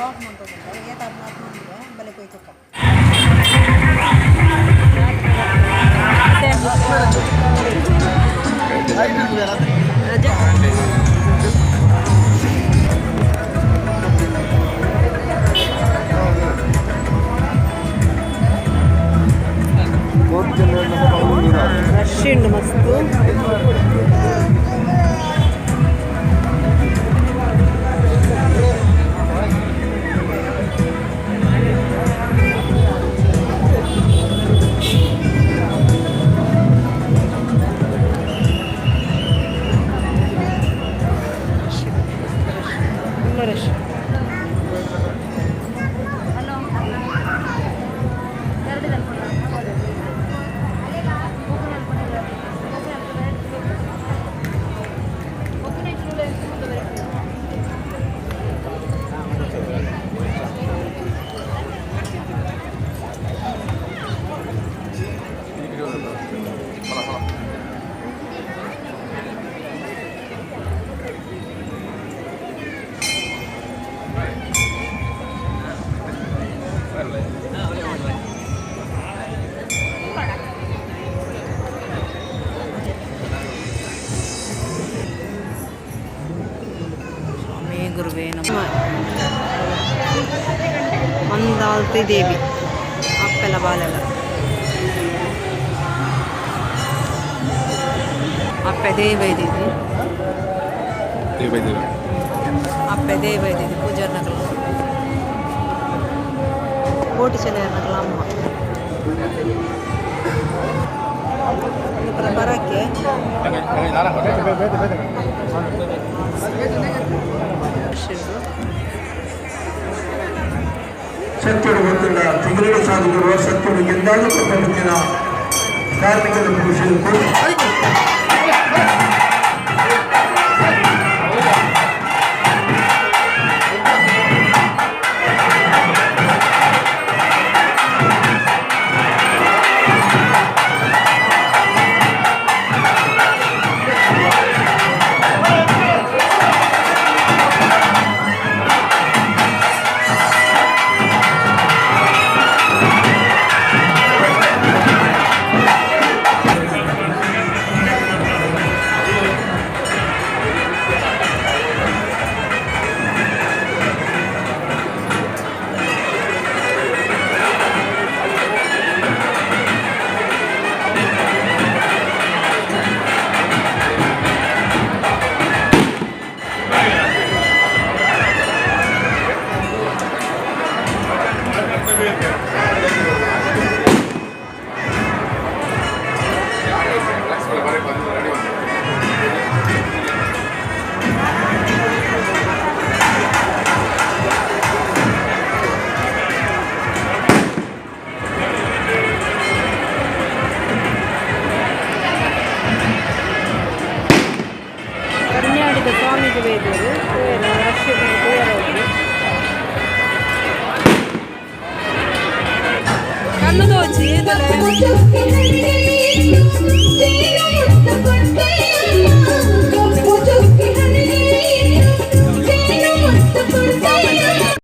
rope ಮಾಡ್ತದಂತ ಏತ ಮಾತು ಬಲೆ ಕೊಯ್ತಕ್ಕ రష్ ఉండు మస్తు రష్ गुरुवे नमः मंदालती देवी अप्पेला बालेला अप्पे देवैदिदी अप्पे देवैदिदी पूजा नगल कोटी चले नगल अम्म इधर बरके ಸತ್ಯದ ಹೊತ್ತಿನ ತಿಂಗಳಿಗೆ ಸಾಧಿಸಿರುವ ಸತ್ಯದ ಎಂದಾದರೂ ಪ್ರಪಂಚದ ಕಾರ್ಮಿಕರ ಪುರುಷರು ಸ್ವಾಮಿಗೆ ವೇದರು ಕಣ್ಣು ದೋಚಿ